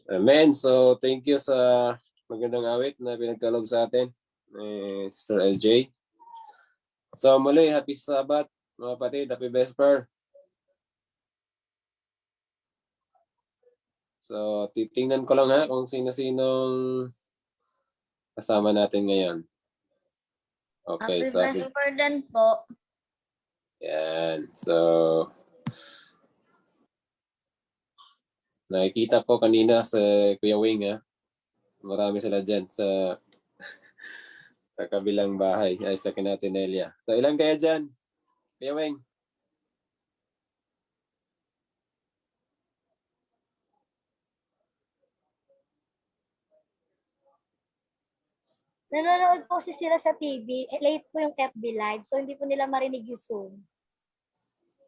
Amen. So, thank you sa magandang awit na pinagkaloob sa atin, Sister LJ. So, muli, happy Sabbath, mga kapatid. Happy Vesper. So, titingnan ko lang ha kung sino-sinong kasama natin ngayon. Okay. Happy So, Vesper din po. yan. So, nakikita ko kanina sa Kuya Wing ha. Marami sila dyan sa kabilang bahay ay sa Kinatinelia. So, ilan kaya dyan? Kuya Wing? Nanonood po kasi sila sa TV. Late po yung FB Live, so hindi po nila marinig yung Zoom.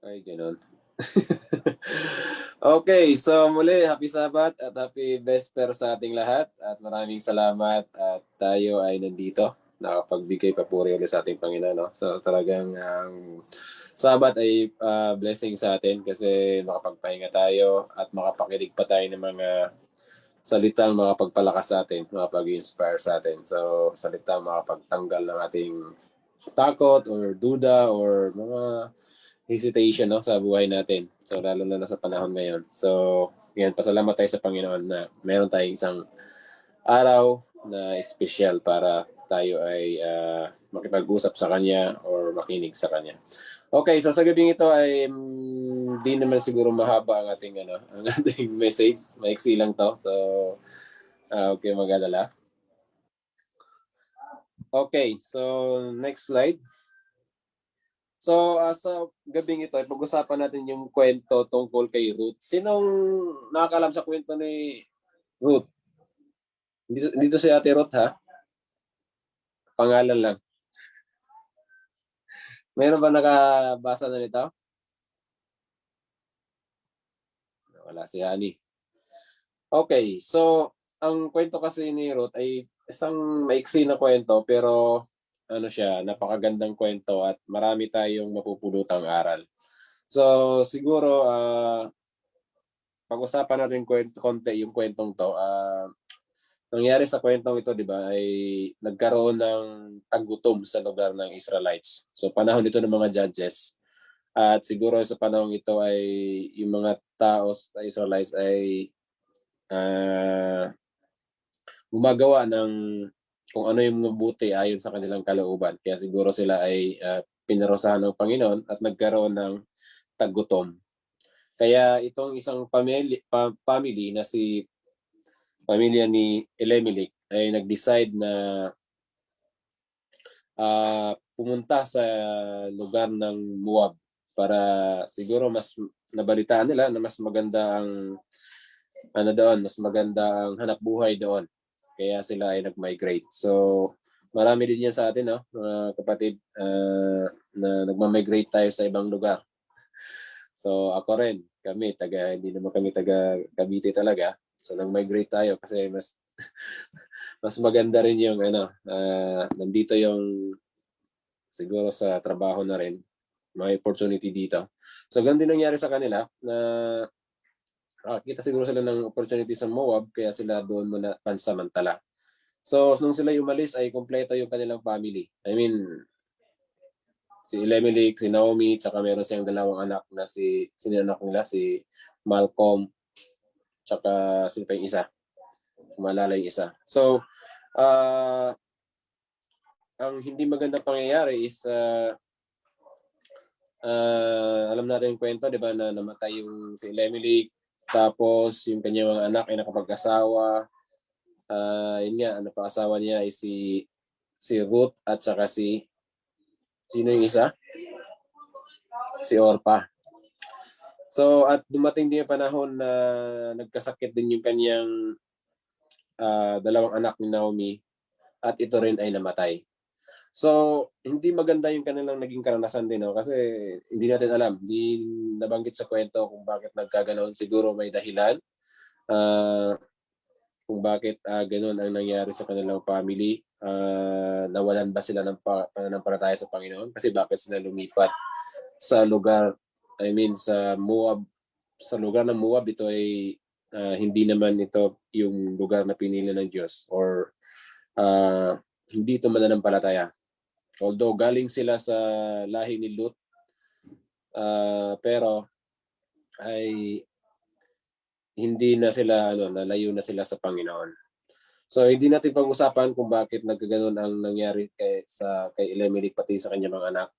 Ay, ganun. Okay, so muli, happy Sabbath at happy Vesper sa ating lahat. At maraming salamat at tayo ay nandito. Nakapagbigay papuri ulit sa ating Panginoon. No? So talagang ang Sabbath ay blessing sa atin kasi makapagpahinga tayo at makapakinig pa tayo ng mga salitang makapagpalakas sa atin, makapag-inspire sa atin. So salitang makapagtanggal ng ating takot or duda or mga hesitation no sa buhay natin. So lalo na sa panahon ngayon. So yan, pasalamat tayo sa Panginoon na meron tayong isang araw na special para tayo ay makipag-usap sa Kanya or makinig sa Kanya. Okay, so sa gabing ito ay di naman siguro mahaba ang ating message. Maiksi lang to. So okay, mag-alala. Okay, so next slide. So, sa gabing ito, pag-usapan natin yung kwento tungkol kay Ruth. Sinong nakakalam sa kwento ni Ruth? Dito si Ate Ruth, ha? Pangalan lang. Mayroon ba nakabasa na nito? Wala si Honey. Okay, so ang kwento kasi ni Ruth ay isang maiksi na kwento pero ano siya, napakagandang kwento at marami tayong mapupulutang aral. So siguro pag-usapan natin konti yung kwentong to. Nangyari sa kwentong ito, di ba, ay nagkaroon ng taggutom sa lugar ng Israelites. So panahon dito ng mga judges. At siguro sa panahon ito ay yung mga tao sa Israelites ay gumagawa ng kung ano yung mabuti ayon sa kanilang kalooban. Kaya siguro sila ay pinarusahan ng Panginoon at nagkaroon ng taggutom. Kaya itong isang family na si pamilya ni Elimelech ay nag-decide na pumunta sa lugar ng Moab para siguro mas nabalitaan nila na mas maganda ang mas maganda ang hanap buhay doon. Kaya sila ay nag-migrate. So marami din yan sa atin, no? Mga kapatid, na nagma-migrate tayo sa ibang lugar. So ako rin, hindi naman kami taga Cavite talaga. So nag-migrate tayo kasi mas maganda rin yung nandito yung siguro sa trabaho na rin, may opportunity dito. So ganun din nangyari sa kanila na kita siguro sila ng opportunity sa Moab kaya sila doon muna pansamantala. So nung sila umalis ay kumpleto yung kanilang family. I mean, si Elimelech, si Naomi, tsaka meron siyang dalawang anak na sinanak nila, si Malcolm, tsaka sino pa yung isa? Maalala yung isa. So, ang hindi magandang pangyayari is alam natin yung kwento, di ba, na namatay yung si Elimelech, tapos yung kanyang mga anak ay nakapag-asawa. Yun nga, ang napakasawa niya ay si Ruth at saka sino yung isa? Si Orpah. So, at dumating din yung panahon na nagkasakit din yung kanyang dalawang anak ni Naomi at ito rin ay namatay. So, hindi maganda yung kanilang naging karanasan din, no? Kasi hindi natin alam, hindi nabanggit sa kwento kung bakit nagkaganoon. Siguro may dahilan kung bakit ganoon ang nangyari sa kanilang family. nawalan ba sila ng pananampalataya sa Panginoon? Kasi bakit sila lumipat sa lugar, I mean sa Moab, sa lugar ng Moab, ito ay hindi naman ito yung lugar na pinili ng Diyos, or hindi ito mananampalataya. Although galing sila sa lahi ni Lut, pero ay hindi na sila, nalayo na sila sa Panginoon. So hindi natin pag-usapan kung bakit nagkaganon ang nangyari kay Elimelech pati sa kanyang mga anak.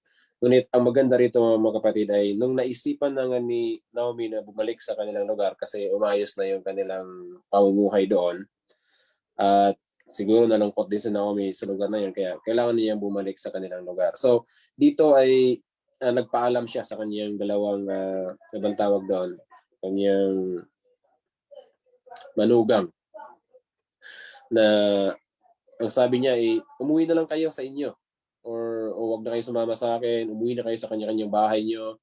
Ngunit ang maganda rito mga kapatid ay nung naisipan na nga ni Naomi na bumalik sa kanilang lugar kasi umayos na yung kanilang pamumuhay doon, at siguro nalungkot din si Naomi sa lugar na yun, kaya kailangan niyang bumalik sa kanilang lugar. So dito ay nagpaalam siya sa kanyang dalawang ibang tawag doon, kanyang manugang, na ang sabi niya ay umuwi na lang kayo sa inyo, or wag na kayo sumama sa akin, umuwi na kayo sa kanya-kanyang bahay niyo.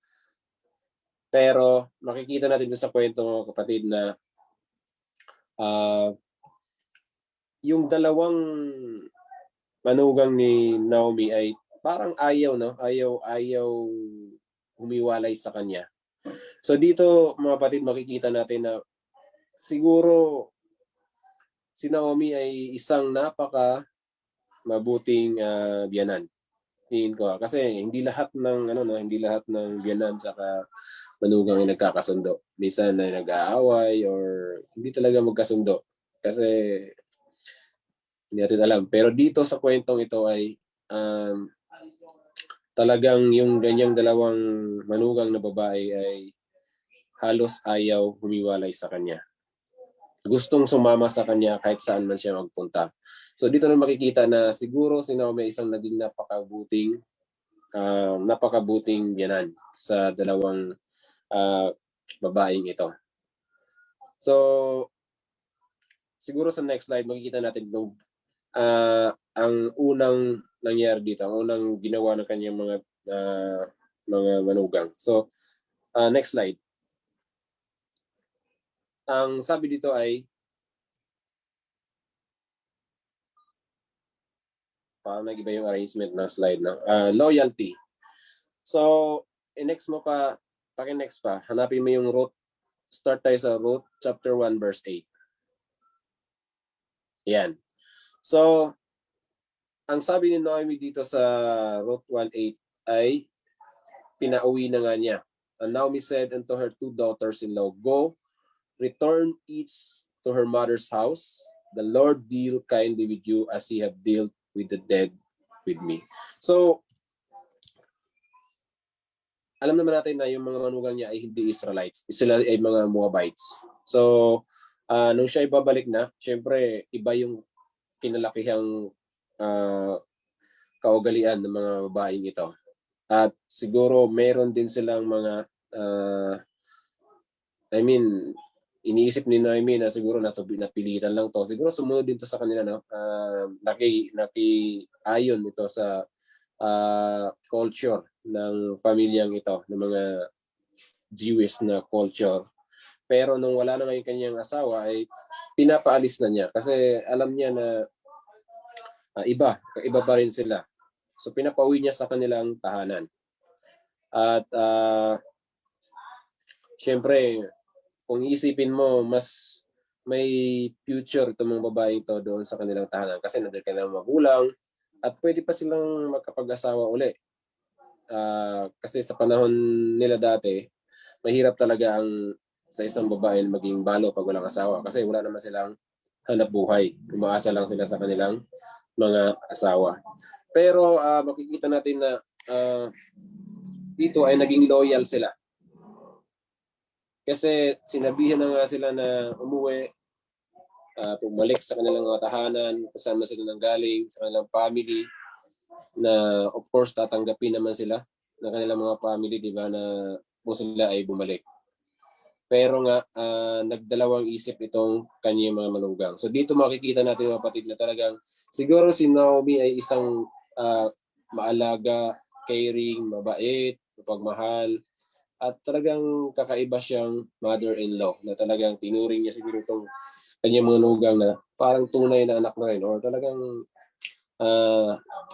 Pero makikita natin sa kwento mga kapatid na yung dalawang manugang ni Naomi ay parang ayaw humiwalay sa kanya. So dito mga kapatid, makikita natin na siguro si Naomi ay isang napaka mabuting biyanan. Tingin ko kasi hindi lahat ng biyanan saka manugang ay nagkakasundo. Minsan ay nag-aaway or hindi talaga magkasundo kasi hindi natin alam. Pero dito sa kwentong ito ay talagang yung ganyang dalawang manugang na babae ay halos ayaw humiwalay sa kanya. Gustong sumama sa kanya kahit saan man siya magpunta. So dito na makikita na siguro si Naomi isang naging napakabuting biyanan sa dalawang babaeng ito. So siguro sa next slide makikita natin itong ang unang nangyari dito, ang unang ginawa ng kanyang mga manugang. So next slide. Ang sabi dito ay parang nag-iba yung arrangement ng slide, no? Loyalty. So, next mo pa, paki-next pa, hanapin mo yung Ruth. Start tayo sa Ruth chapter 1 verse 8. Yan. So, ang sabi ni Naomi dito sa Ruth 1:8 ay pinauwi na nga niya. And Naomi said unto her two daughters-in-law, go, return each to her mother's house. The Lord deal kindly with you as he have dealt with the dead with me. So, alam naman natin na yung mga manugang niya ay hindi Israelites. Sila ay mga Moabites. So, nung siya ay babalik na, syempre, iba yung kinalakihang kaugalian ng mga babaeng ito. At siguro, meron din silang mga, iniisip ni Naomi na siguro napilitan lang to. Siguro sumunod din to sa kanila, no? Naki-ayon ito sa culture ng pamilyang ito, ng mga Jewish na culture. Pero nung wala na ngayon kanyang asawa, ay pinapaalis na niya kasi alam niya na iba pa rin sila. So pinapauwi niya sa kanilang tahanan. At syempre, kung iisipin mo, mas may future itong mga babaeng ito doon sa kanilang tahanan kasi nandun kanilang magulang at pwede pa silang magkapag-asawa uli. Kasi sa panahon nila dati, mahirap talaga sa isang babae maging balo pag walang asawa kasi wala naman silang hanap buhay. Umaasa lang sila sa kanilang mga asawa. Pero makikita natin na dito ay naging loyal sila. Kasi sinabihan na nga sila na umuwi, pumalik sa kanilang mga tahanan, kasama sila nang galing, sa kanilang family, na of course tatanggapin naman sila ng kanilang mga family, di ba, na kung sila ay bumalik. Pero nga, nagdalawang isip itong kanyang mga manugang. So dito makikita natin mga kapatid na talagang siguro si Naomi ay isang maalaga, caring, mabait, mapagmahal, at talagang kakaiba siyang mother-in-law na talagang tinuring niya siguro itong kanyang manugang na parang tunay na anak na rin, or talagang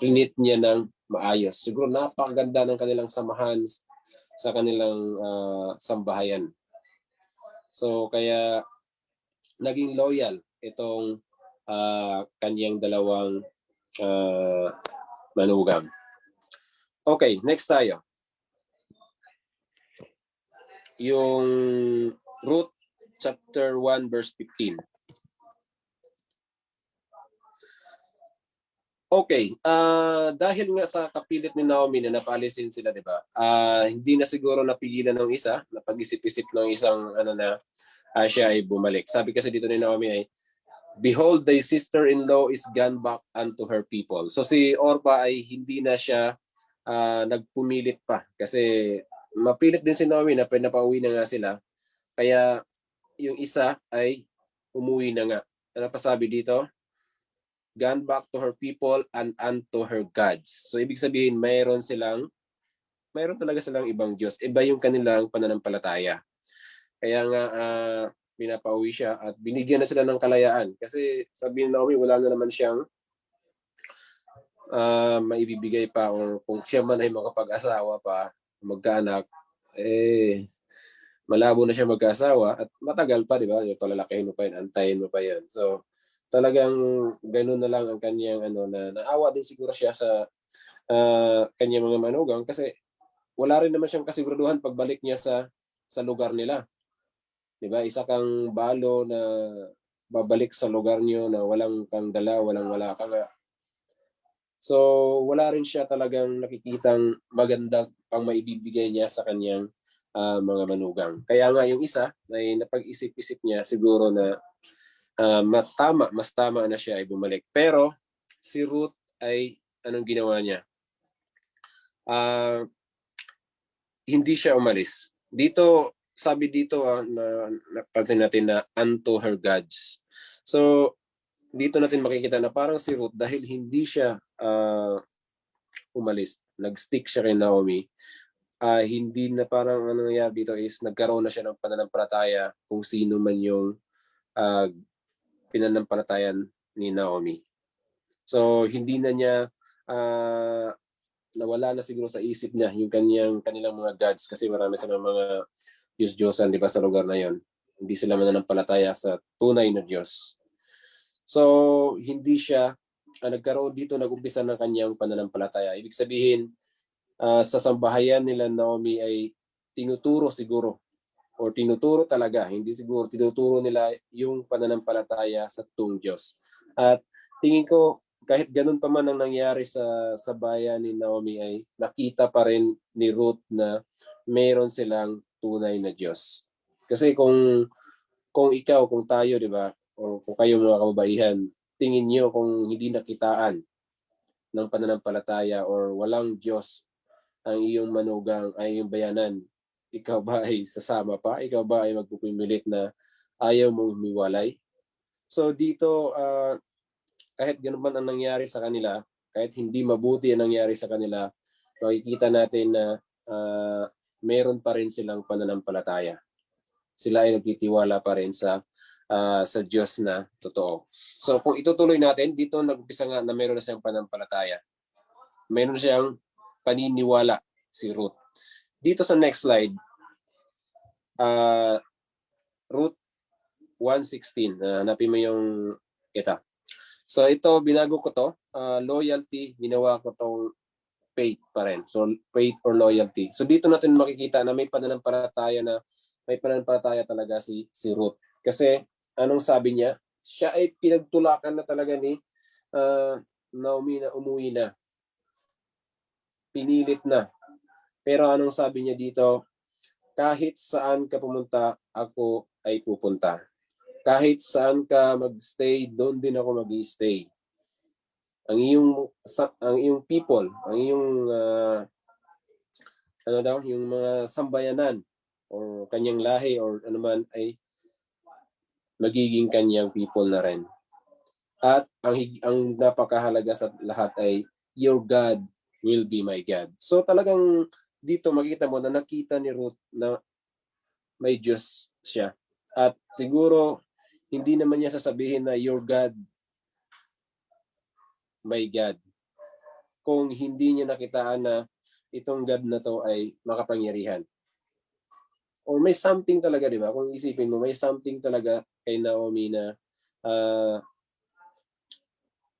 trinit niya ng maayos. Siguro napakaganda ng kanilang samahan sa kanilang sambahayan. So kaya naging loyal itong kanyang dalawang manugang. Okay, next tayo. Yung Ruth chapter 1 verse 15. Okay, dahil nga sa kapilit ni Naomi na napalisin sila, di ba? Hindi na siguro napigilan ng isa, napag-isip-isip ng isang siya ay bumalik. Sabi kasi dito ni Naomi ay, "Behold, thy sister-in-law is gone back unto her people." So si Orpah ay hindi na siya nagpumilit pa kasi mapilit din si Naomi na pinapauwi na nga sila. Kaya yung isa ay umuwi na nga. Ano pa sabi dito? Gone back to her people and unto her gods. So ibig sabihin mayroon talaga silang ibang Diyos. Iba yung kanilang pananampalataya. Kaya nga pinapauwi siya at binigyan na sila ng kalayaan. Kasi sabi ni Naomi, wala na naman siyang maibibigay pa, or kung siya man ay makapag-asawa pa, magkaanak, malabo na siya mag-asawa at matagal pa, di ba? Yung palalakihin mo pa yun, antayin mo pa yun. So, talagang ganun na lang ang kanyang na naawa din siguro siya sa kanyang mga manugang kasi wala rin naman siyang kasiguraduhan pagbalik niya sa lugar nila. Di ba? Isa kang balo na babalik sa lugar niyo na walang kang dala, wala ka nga. So, wala rin siya talagang nakikitang magandang pang maibibigay niya sa kanyang mga manugang. Kaya nga yung isa ay napag-isip-isip niya siguro na mas tama na siya ay bumalik. Pero si Ruth ay anong ginawa niya? Hindi siya umalis. Dito, sabi dito na napansin natin na unto her gods. So, dito natin makikita na parang si Ruth, dahil hindi siya umalis, nag-stick siya kay Naomi, hindi na parang ano nangyari dito is nagkaroon na siya ng pananampalataya kung sino man yung pinanampalatayan ni Naomi. So, hindi na niya nawala na siguro sa isip niya yung kanilang mga gods kasi marami silang mga Diyos-Diyosan, di ba, sa lugar na yon. Hindi sila mananampalataya sa tunay na Diyos. So, hindi siya nagkaroon dito, nag-umpisa ng kanyang pananampalataya. Ibig sabihin, sa sambahayan nila Naomi ay tinuturo siguro, or tinuturo talaga, hindi siguro, tinuturo nila yung pananampalataya sa tuong Diyos. At tingin ko, kahit ganun pa man ang nangyari sa bayan ni Naomi, ay nakita pa rin ni Ruth na mayroon silang tunay na Diyos. Kasi kung ikaw, kung tayo, di ba, o kung kayo mga kababaihan, tingin nyo kung hindi nakitaan ng pananampalataya or walang Diyos ang iyong manugang ay iyong bayanan, ikaw ba ay sasama pa? Ikaw ba ay magpupumilit na ayaw mong humiwalay? So dito, kahit ganun man ang nangyari sa kanila, kahit hindi mabuti ang nangyari sa kanila, makikita natin na meron pa rin silang pananampalataya. Sila ay nagtitiwala pa rin sa Diyos na totoo. So kung itutuloy natin, dito nag-umpisa nga na meron na siyang pananampalataya. Meron siyang paniniwala si Ruth. Dito sa next slide, Ruth 1:16. Hanapin mo yung ito. So ito, binago ko to. Loyalty, ginawa ko tong faith pa rin. So faith or loyalty. So dito natin makikita na may pananampalataya talaga si Ruth. Kasi anong sabi niya? Siya ay pinagtulakan na talaga ni Naomi na umuwi na. Pinilit na. Pero anong sabi niya dito? Kahit saan ka pumunta, ako ay pupunta. Kahit saan ka magstay, doon din ako mag-stay. Ang iyong people, ang iyong yung mga sambayanan o kanyang lahi or anuman ay magiging kanyang people na rin. At ang napakahalaga sa lahat ay your God will be my God. So talagang dito makita mo na nakita ni Ruth na may Diyos siya. At siguro hindi naman niya sasabihin na your God by God kung hindi niya nakitaan na itong God na to ay makapangyarihan. Or may something talaga, di ba? Kung isipin mo, may something talaga kay Naomi na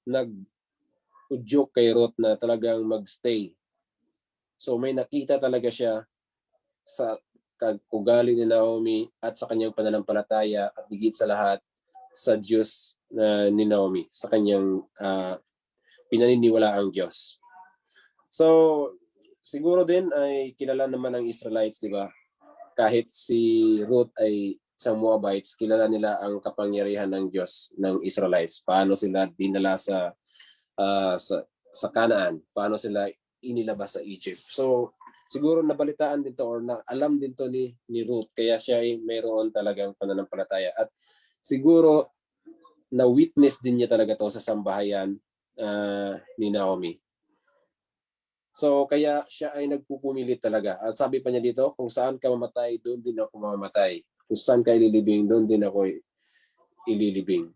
nag-udyok kay Ruth na talagang magstay. So may nakita talaga siya sa ugali ni Naomi at sa kanyang pananampalataya at higit sa lahat sa Diyos ni Naomi, sa kanyang pinaniniwalaang Diyos. So, siguro din ay kilala naman ng Israelites, di ba? Kahit si Ruth ay isang Moabites, kilala nila ang kapangyarihan ng Diyos ng Israelites. Paano sila dinala sa Canaan, paano sila inilabas sa Egypt. So, siguro nabalitaan din to or alam din to ni Ruth, kaya siya ay mayroon talagang pananampalataya. At siguro na-witness din niya talaga to sa sambahayan ni Naomi. So, kaya siya ay nagpupumilit talaga. At sabi pa niya dito, kung saan ka mamatay, doon din ako mamamatay. Kung saan ka ililibing, doon din ako ililibing.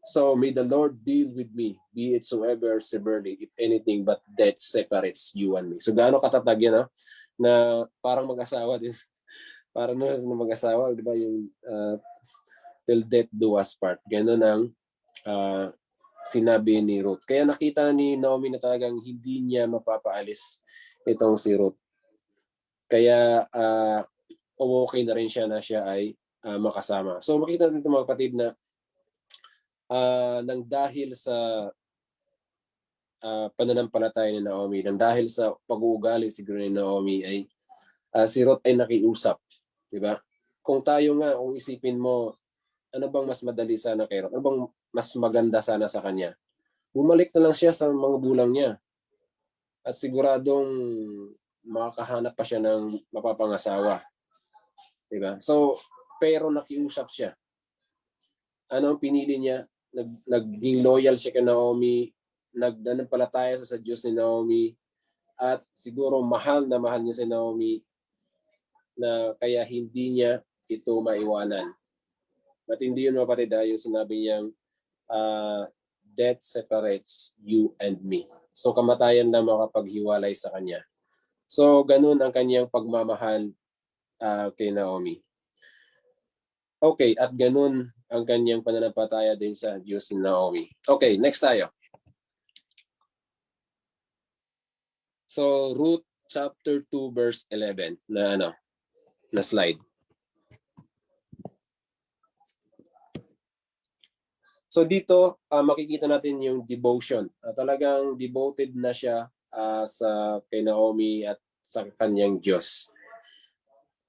So, may the Lord deal with me, be it soever severely, if anything but death separates you and me. So, gaano katatag yan, na parang mag-asawa din. Parang na mag-asawa, di ba, yung till death do us part. Ganon ang sinabi ni Ruth. Kaya nakita ni Naomi na talagang hindi niya mapapaalis itong si Ruth. Kaya okay na rin siya na siya ay makasama. So makikita natin mga kapatid na nang dahil sa pananampalataya ni Naomi, nang dahil sa pag-uugali siguro ni Naomi ay si Ruth ay nakiusap. Diba? Kung tayo nga, kung isipin mo, ano bang mas madali sana kay Ruth? Ano bang mas maganda sana sa kanya? Bumalik na lang siya sa mga bulang niya. At siguradong makakahanap pa siya ng mapapangasawa. Diba? So, pero nakiusap siya. Ano ang pinili niya? Naging loyal siya kay Naomi, nagdanampalataya sa Diyos ni Naomi, at siguro mahal niya si Naomi na kaya hindi niya ito maiwanan. At hindi yun mapatid yung sinabi niyang death separates you and me. So kamatayan na makapaghiwalay sa kanya. So ganun ang kanyang pagmamahal kay Naomi. Okay, at ganun ang kanyang pananampalataya din sa Diyos ni Naomi. Okay, next tayo. So Ruth chapter 2 verse 11 na slide. So dito makikita natin yung devotion. Talagang devoted na siya sa kay Naomi at sa kanyang Diyos.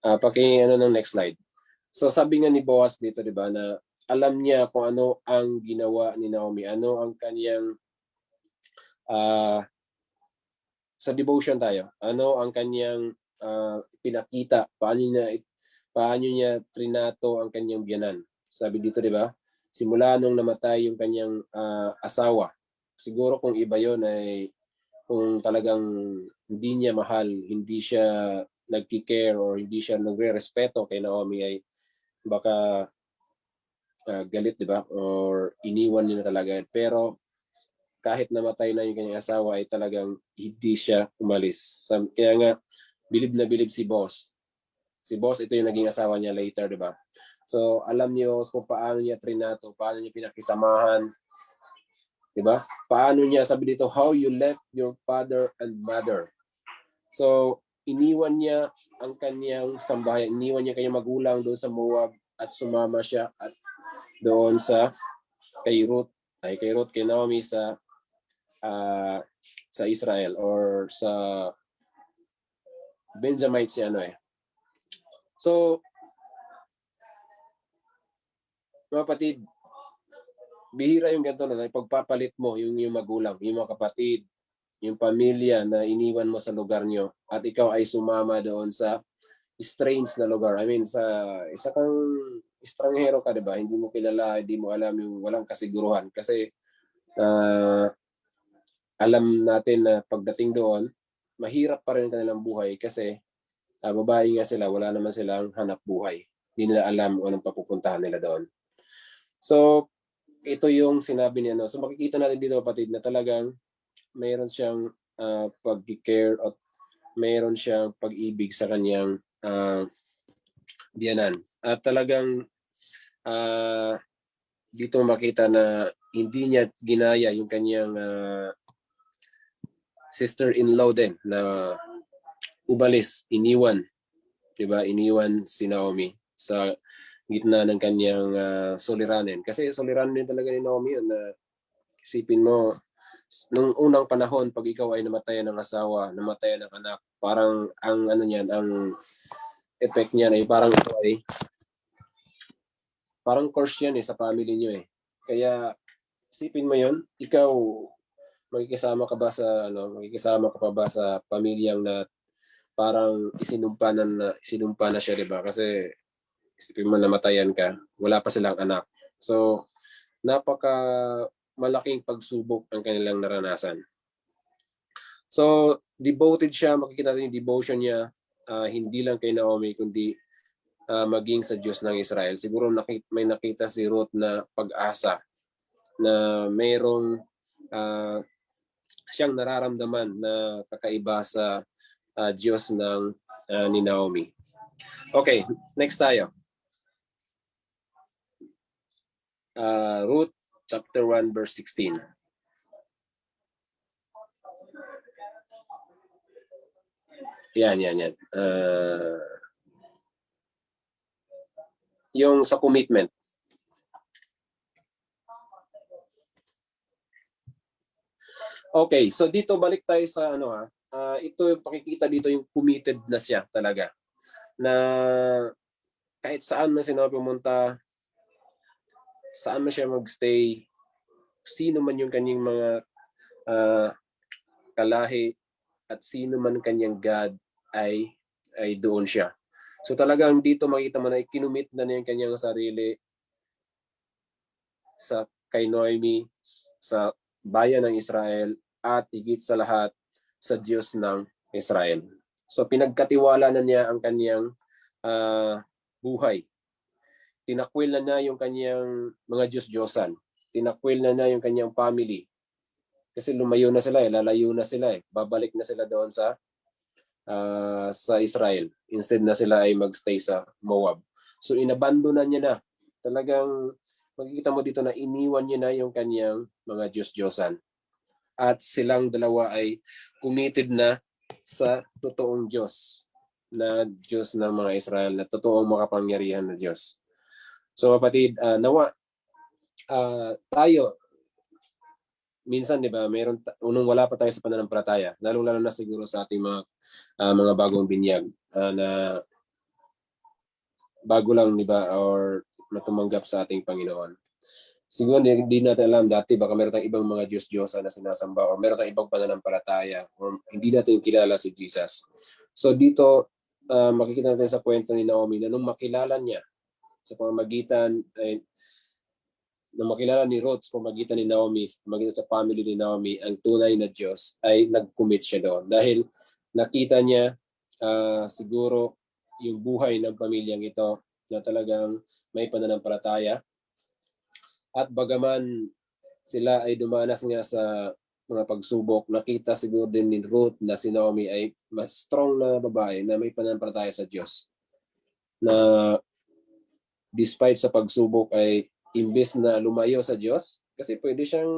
Ng next slide. So sabi nga ni Boaz dito, 'di ba, na alam niya kung ano ang ginawa ni Naomi, ano ang kanyang sa devotion tayo. Ano ang kanyang pinakita, paano niya trinato ang kanyang biyanan. Sabi dito, 'di ba? Simula nung namatay yung kanyang asawa. Siguro kung iba yon ay kung talagang hindi niya mahal, hindi siya nagki-care or hindi siya nagre-respeto kay Naomi ay baka galit, di ba? Or iniwan niya talaga. Pero kahit namatay na yung kanyang asawa ay talagang hindi siya umalis. Kaya nga, bilib na bilib si Boss. Si Boss, ito yung naging asawa niya later, di ba? So, alam niyo kung paano niya trinato, paano niya pinakisamahan, di ba? Paano niya, sabi dito, how you left your father and mother. So, iniwan niya ang kanyang sambahayan, iniwan niya kanyang magulang doon sa Moab at sumama siya at doon sa kay Ruth, kay Naomi sa Israel or sa Benjamite si So, mga kapatid, bihira yung ganito na pagpapalit mo yung magulang, yung mga kapatid, yung pamilya na iniwan mo sa lugar nyo at ikaw ay sumama doon sa strange na lugar. I mean, isa kang estranghero ka, di ba? Hindi mo kilala, hindi mo alam yung walang kasiguruhan. Kasi alam natin na pagdating doon, mahirap pa rin kanilang buhay kasi babae nga sila, wala naman silang hanap buhay. Hindi nila alam kung anong papupuntahan nila doon. So, ito yung sinabi niya, no? So makikita natin dito, kapatid, na talagang mayroon siyang pag-care at mayroon siyang pag-ibig sa kanyang biyanan. At talagang dito makita na hindi niya ginaya yung kanyang sister-in-law din na umalis, iniwan, 'di ba? Iniwan si Naomi sa gitna ng kanyang suliranin. Kasi suliranin din talaga ni Naomi yun na isipin mo, nung unang panahon, pag ikaw ay namatayan ng asawa, namatayan ng anak, parang ang ano niyan, ang effect niyan ay parang ito ay parang curse yan sa family niyo Kaya isipin mo yun, ikaw makikisama ka pa ba sa pamilyang na parang isinumpa na siya, 'di ba? Kasi isipin mo namatayan ka, wala pa silang anak. So, napaka malaking pagsubok ang kanilang naranasan. So, devoted siya, makikita natin yung devotion niya, hindi lang kay Naomi, kundi maging sa Diyos ng Israel. Siguro may nakita si Ruth na pag-asa na mayroong siyang nararamdaman na kakaiba sa Diyos ng ni Naomi. Okay, next tayo. Ruth chapter 1 verse 16. Yan. Yung sa commitment. Okay, so dito balik tayo sa ito yung pakikita dito yung committed na siya talaga. Na kahit saan man siya pumunta, saan man siya magstay, sino man yung kanyang mga kalahi at sino man kanyang God ay doon siya. So talagang dito makita mo na ikinumit na niya yung kanyang sarili sa kay Noemi, sa bayan ng Israel, at higit sa lahat sa Diyos ng Israel. So pinagkatiwala na niya ang kanyang buhay. Tinakwil na niya yung kanyang mga Diyos-Diyosan. Tinakwil na niya yung kanyang family. Kasi lumayo na sila lalayo na sila Babalik na sila doon sa Israel. Instead na sila ay magstay sa Moab. So inabandonan niya na. Talagang makikita mo dito na iniwan niya na yung kanyang mga Diyos-Diyosan. At silang dalawa ay committed na sa totoong Diyos, na Diyos ng mga Israel, na totoong makapangyarihan na Diyos. So kapatid, nawa tayo minsan, 'di ba, unang wala pa tayo sa pananampalataya, lalong-lalo na siguro sa ating mga bagong binyag na bago lang, 'di ba, or natumanggap sa ating Panginoon. Siguro hindi natin alam dati, baka meron tayong ibang mga Diyos-Diyosan na sinasamba, or meron tayong ibang pananampalataya, or hindi natin kilala si Jesus. So dito, makikita natin sa kwento ni Naomi na nung makilala niya sa pamamagitan nung makilala ni Ruth sa pamamagitan ni Naomi, sa pamamagitan sa family ni Naomi, ang tunay na Diyos, ay nag-commit siya doon. Dahil nakita niya siguro yung buhay ng pamilyang ito na talagang may pananampalataya. At bagaman sila ay dumanas nga sa mga pagsubok, nakita siguro din ni Ruth na si Naomi ay mas strong na babae na may pananampalataya sa Diyos. Na despite sa pagsubok ay imbes na lumayo sa Diyos, kasi pwede siyang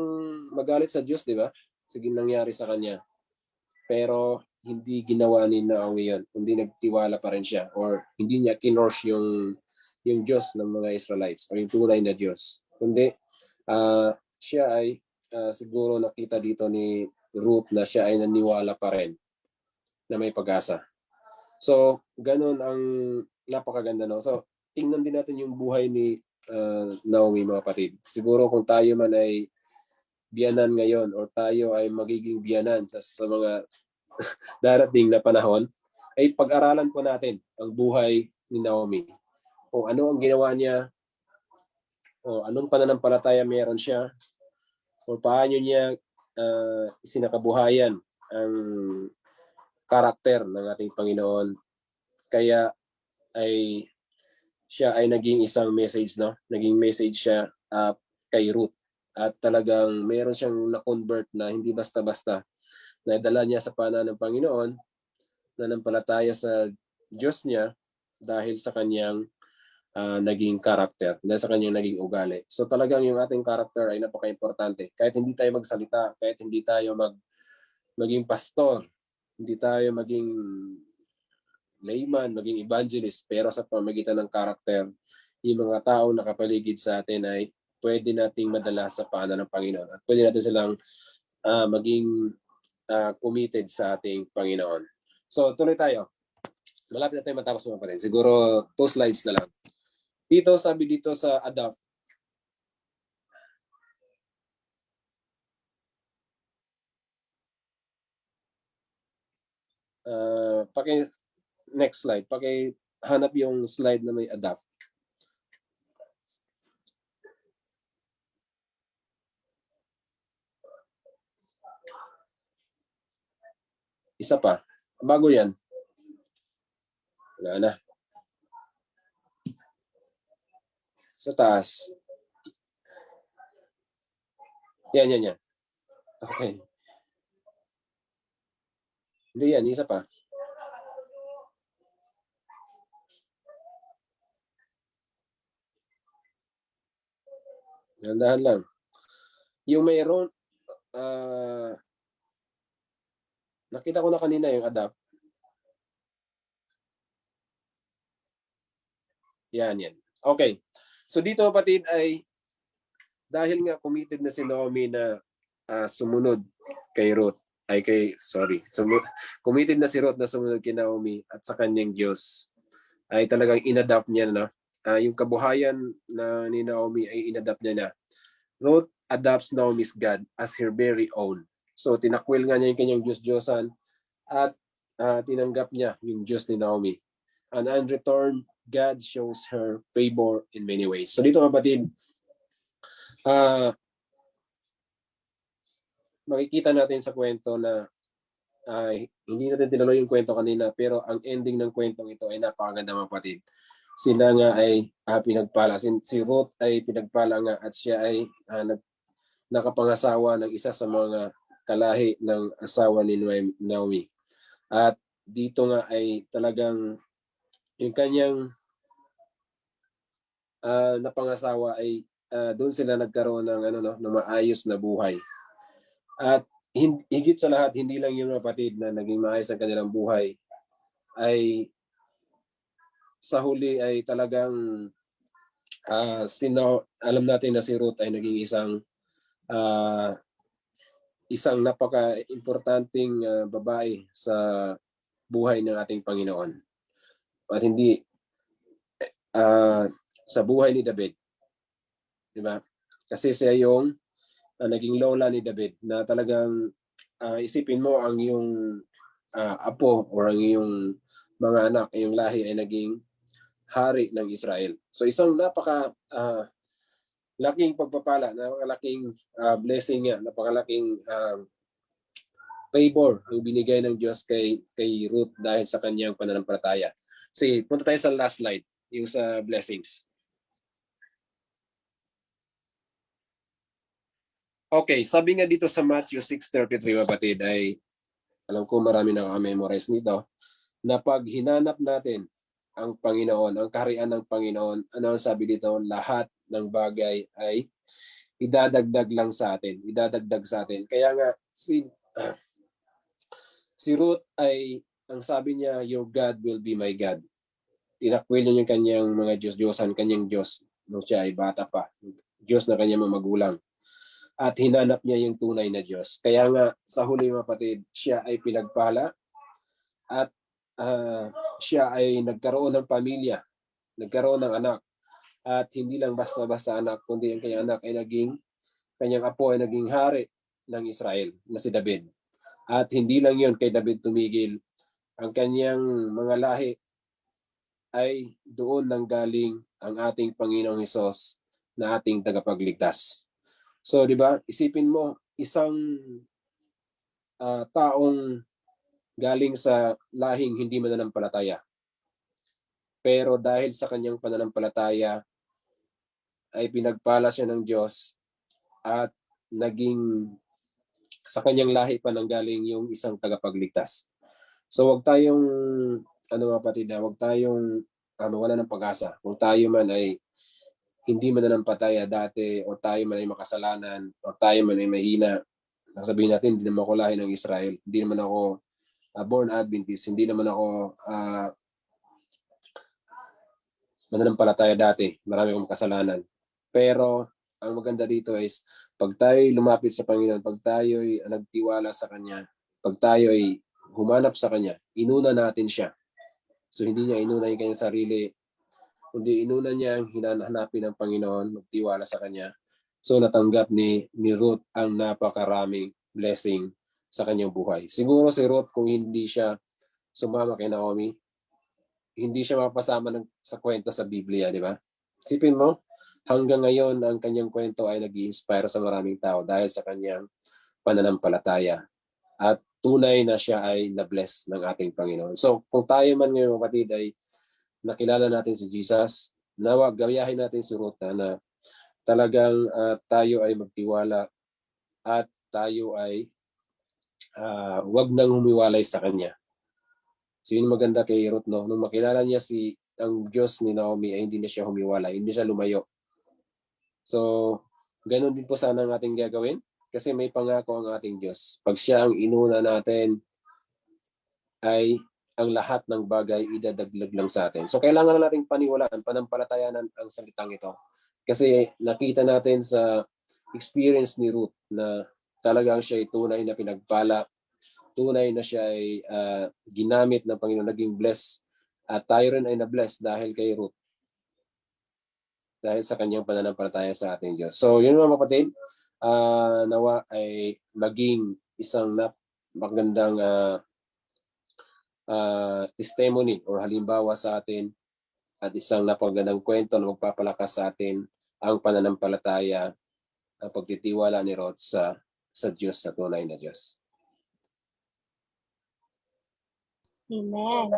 magalit sa Diyos, di ba? Sige, nangyari sa kanya. Pero hindi ginawa ni Naomi yun. Hindi nagtiwala pa rin siya, or hindi niya kinorse yung Diyos ng mga Israelites, o yung tunay na Diyos. Kundi siya ay siguro nakita dito ni Ruth na siya ay naniwala pa rin na may pag-asa. So, ganun ang napakaganda, no? So, tingnan din natin yung buhay ni Naomi, mga kapatid. Siguro kung tayo man ay biyanan ngayon, or tayo ay magiging biyanan sa mga darating na panahon, ay pag-aralan po natin ang buhay ni Naomi. O ano ang ginawa niya, o anong pananampalataya meron siya, o paano niya isinakabuhayan ang karakter ng ating Panginoon. Kaya ay siya ay naging isang message, no? Naging message siya kay Ruth. At talagang mayroon siyang na-convert na hindi basta-basta. Naidala niya sa pana ng Panginoon, nanampalataya sa Diyos niya dahil sa kanyang naging karakter, dahil sa kanyang naging ugali. So talagang yung ating karakter ay napaka-importante. Kahit hindi tayo magsalita, kahit hindi tayo maging pastor, hindi tayo maging layman, maging evangelist, pero sa pamagitan ng karakter, yung mga tao nakapaligid sa atin ay pwede nating madala sa pana ng Panginoon at pwede natin silang maging committed sa ating Panginoon. So tuloy tayo. Malapit na tayo matapos mga kapatid. Siguro 2 slides na lang. Dito, sabi dito sa adapt, next slide, hanap yung slide na may adapt. Isa pa. Bago yan. Wala na. Sa taas. Yan. Okay. Hindi yan, isa pa. Gandahan lang. Yung mayroon, nakita ko na kanina yung adapt. Yan. Okay. So dito kapatid ay dahil nga committed na si Naomi na sumunod kay Ruth, committed na si Ruth na sumunod kay Naomi at sa kanyang Diyos, ay talagang inadapt niya na. Yung kabuhayan na ni Naomi ay inadapt niya na. Ruth adopts Naomi's God as her very own. So tinakwil nga niya yung kanyang Diyos-Diyosan at tinanggap niya yung Diyos ni Naomi. And in return, God shows her favor in many ways. So dito kapatid, makikita natin sa kwento na hindi natin tinuloy yung kwento kanina, pero ang ending ng kwentong ito ay napakaganda mga kapatid. Sila nga ay pinagpala. Si Ruth ay pinagpala nga at siya ay nakapangasawa ng isa sa mga kalahi ng asawa ni Naomi. At dito nga ay talagang yung kanyang napangasawa ay doon sila nagkaroon ng maayos na buhay. At higit sa lahat, hindi lang yung kapatid na naging maayos ang kanilang buhay, ay sa huli ay talagang alam natin na si Ruth ay naging isang napaka-importanting babae sa buhay ng ating Panginoon. At hindi sa buhay ni David. Diba? Kasi siya yung naging lola ni David na talagang isipin mo ang iyong apo or ang iyong mga anak, yung lahi ay naging hari ng Israel. So isang napaka laking pagpapala, napakalaking blessing niya, napakalaking favor ang binigay ng Diyos kay Ruth dahil sa kanyang pananampalataya. Sige, punta tayo sa last slide, yung sa blessings. Okay, sabi nga dito sa Matthew 6:33 kapatid, ay alam ko marami nakaka-memorize nito, na pag hinanap natin ang Panginoon, ang kaharian ng Panginoon, ano ang sabi dito? Lahat ng bagay ay idadagdag lang sa atin, idadagdag sa atin. Kaya nga si Ruth ay, ang sabi niya, your God will be my God. Tinakwil niya yung kanyang mga Diyos-Diyosan, kanyang Diyos nung siya ay bata pa. Diyos na kanyang mga magulang. At hinanap niya yung tunay na Diyos. Kaya nga, sa huli mga kapatid, siya ay pinagpala at siya ay nagkaroon ng pamilya, nagkaroon ng anak. At hindi lang basta-basta anak, kundi ang kanyang anak ay kanyang apo ay naging hari ng Israel na si David. At hindi lang yun kay David tumigil. Ang kanyang mga lahi ay doon nanggaling ang ating Panginoong Hesus na ating tagapagligtas. So, di ba? Isipin mo, isang taong galing sa lahing hindi mananampalataya. Pero dahil sa kanyang pananampalataya, ay pinagpala siya ng Diyos at naging sa kanyang lahi pa nanggaling yung isang tagapagligtas. So wag tayong mga kapatid, wag tayong wala ng pag-asa. Kung tayo man ay hindi mananampalataya dati o tayo man ay makasalanan o tayo man ay mahina, sabihin natin hindi naman ako lahi ng Israel, hindi naman ako born Adventist, hindi naman ako mananampalataya dati, marami akong kasalanan. Pero ang maganda dito is pag tayo lumapit sa Panginoon, pag tayo ay nagtiwala sa Kanya, pag tayo ay humanap sa Kanya, inuna natin siya. So hindi niya inuna yung kanyang sarili, kundi inuna niya ang hinahanapin ng Panginoon, magtiwala sa Kanya. So natanggap ni Ruth ang napakaraming blessing sa kanyang buhay. Siguro si Ruth, kung hindi siya sumama kay Naomi, hindi siya mapasama sa kwento sa Biblia, di ba? Isipin mo, hanggang ngayon ang kanyang kwento ay nag-i-inspire sa maraming tao dahil sa kanyang pananampalataya. At tunay na siya ay na-bless ng ating Panginoon. So kung tayo man ngayon kapatid ay nakilala natin si Jesus, nawa gayahin natin si Ruth na talagang tayo ay magtiwala at tayo ay wag nang humiwalay sa Kanya. So yun maganda kay Ruth, no? Nung makilala niya ang Diyos ni Naomi ay hindi na siya humiwalay, hindi siya lumayo. So ganun din po sana ang ating gagawin kasi may pangako ang ating Diyos. Pag siya ang inuna natin ay ang lahat ng bagay idadaglag lang sa atin. So kailangan na nating paniwalaan, panampalatayanan ang salitang ito. Kasi nakita natin sa experience ni Ruth na talagang siya ay tunay na pinagpala, tunay na siya ay ginamit ng Panginoon, naging blessed. At tayo rin ay na-bless dahil kay Ruth. Dahil sa kanyang pananampalataya sa ating Diyos. So yun mga kapatid, nawa ay maging isang magandang testimony or halimbawa sa atin at isang napagandang kwento na magpapalakas sa atin ang pananampalataya, ang pagtitiwala ni Ruth sa Diyos, sa tunay na Diyos. Amen.